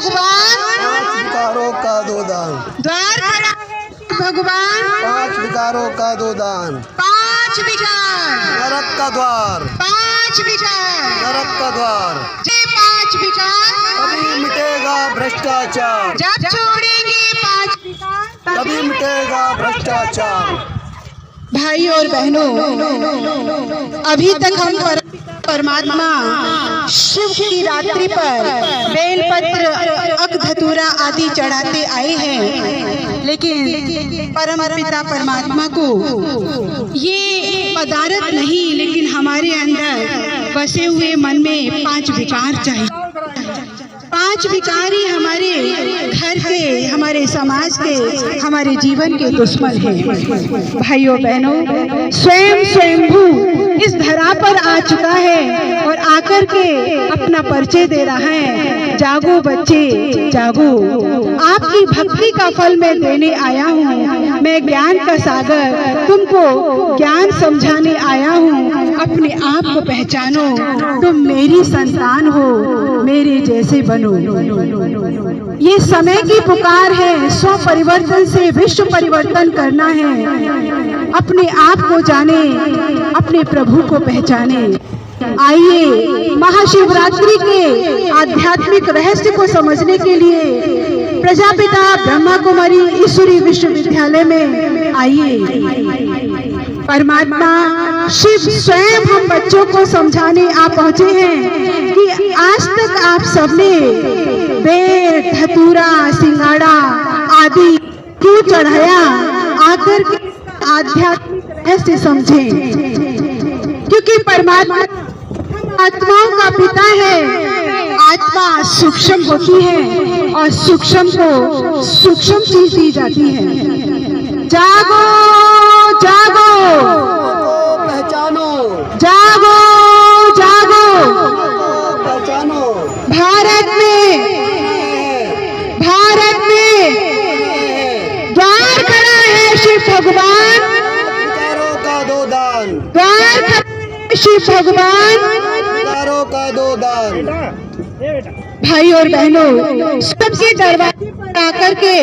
भगवान 5 विकारों का दो दान। द्वार खड़ा है भगवान 5 विकारों का दो दान। 5 विकार नरक का द्वार, 5 विकार नरक का द्वार। जे 5 विकार कभी मिटेगा भ्रष्टाचार, जब छोड़ेंगे 5 विकार कभी मिटेगा भ्रष्टाचार। भाई और बहनों, अभी तक हम परमात्मा शिव की रात्रि पर बेलपत्र, अक धतूरा आदि चढ़ाते आए हैं, लेकिन परम पिता परमात्मा को ये पदार्थ नहीं, लेकिन हमारे अंदर बसे हुए मन में 5 विकार चाहिए। 5 विकार ही हमारे घर के, हमारे समाज के, हमारे जीवन के दुश्मन हैं। भाइयों बहनों, स्वयं स्वयंभू इस धरा पर आ चुका है और आकर के अपना परिचय दे रहा है। जागो बच्चे जागो, आपकी भक्ति का फल मैं देने आया हूँ। मैं ज्ञान का सागर तुमको ज्ञान समझाने आया हूँ। अपने आप को पहचानो, तुम मेरी संतान हो, मेरे जैसे बनो। ये समय की पुकार है, स्व परिवर्तन से विश्व परिवर्तन करना है। अपने आप को जाने, अपने प्रभु को पहचाने। आइए महाशिवरात्रि के आध्यात्मिक रहस्य को समझने के लिए प्रजापिता ब्रह्मा कुमारी ईश्वरी विश्वविद्यालय में आइए। परमात्मा शिव स्वयं हम बच्चों को समझाने आ पहुंचे हैं कि आज तक आप सबने बेल, धतूरा, सिंगाड़ा आदि क्यों चढ़ाया। आकर के आध्यात्मिक रहस्य समझे, क्योंकि परमात्मा आत्माओं का पिता है। आत्मा सूक्ष्म होती है और सूक्ष्म को सूक्ष्म चीज दी जाती है। जागो जागो, पहचानो, जागो जागो, पहचानो। भारत में द्वार खड़ा है शिव भगवान, विकारों का दो दान, द्वार खड़ा है शिव भगवान, विकारों का दो दान। भाई और बहनों, सबसे दरवाजे पर आकर के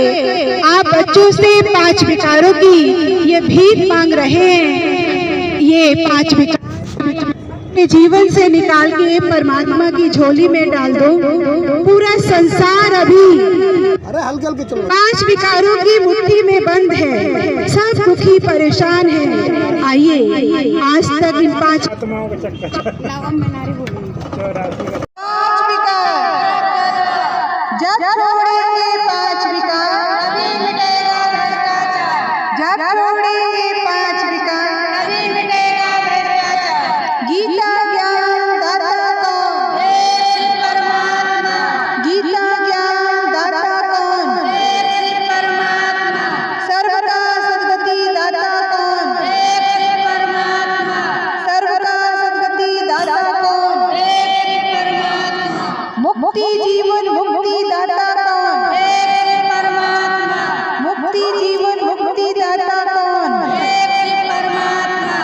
आप बच्चों से 5 विकारों की ये भीख मांग रहे हैं। ये 5 विकार अपने जीवन से निकाल के परमात्मा की झोली में डाल दो। पूरा संसार अभी हल्के हल्के चलो। 5 विकारों की मुट्ठी में बंद है, सब दुखी परेशान है। आइए आज तक इन 5 जब छोड़ेंगे 5 विकार, कभी मिटेगा भ्रष्टाचार। जब छोड़ेंगे 5 विकार, कभी मिटेगा भ्रष्टाचार। गीता ज्ञान दाता कौन? शिव परमात्मा। गीता ज्ञान दाता कौन? शिव परमात्मा। सर्वदा सद्गति दाता कौन? शिव परमात्मा। सर्वदा सद्गति दाता कौन? शिव परमात्मा। मुक्ति जीवन मुक्ति दाता कौन? शिव परमात्मा। मुक्ति जीवन मुक्ति दाता कौन? शिव परमात्मा।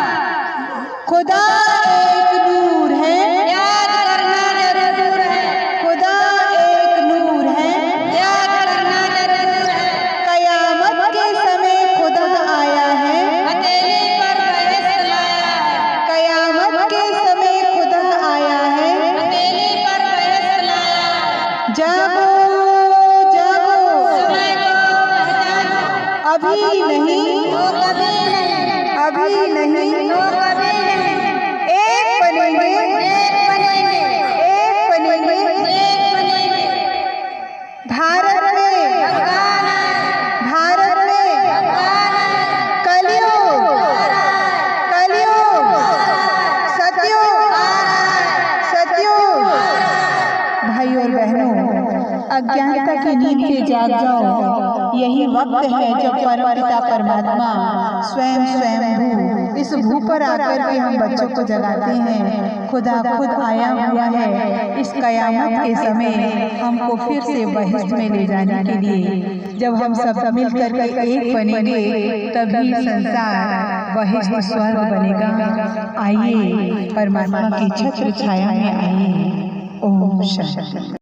खुदा एक नूर है, याद करना जरूर है। खुदा एक नूर है, याद करना जरूर है। कयामत के समय खुदा आया है, हथेली पर बहस लाया है। कयामत के समय खुदा आया है, हथेली पर बहस लाया है। जागो जागो, समय को पहचानो। अभी नहीं तो कभी नहीं, अभी नहीं तो कभी नहीं। एक बनेंगे, एक बनेंगे, एक बनेंगे, एक बनेंगे। भारत में कलयुग, कलयुग, सतयुग, सतयुग। भाई और बहनों, अज्ञानता की नींद से जाग जाओ। यही वक्त है जब परमपिता परमात्मा स्वयं स्वयं इस भू पर आकर के हम बच्चों को जगाते हैं। खुदा खुद आया हुआ है इस कयामत के समय हमको फिर से बहिश्त में ले जाने के लिए। जब हम सब मिल करके एक बनेंगे तभी संसार बहिश्त स्वर्ग बनेगा। आइए परमात्मा की छत्र छाया में आइए। ओम शांति।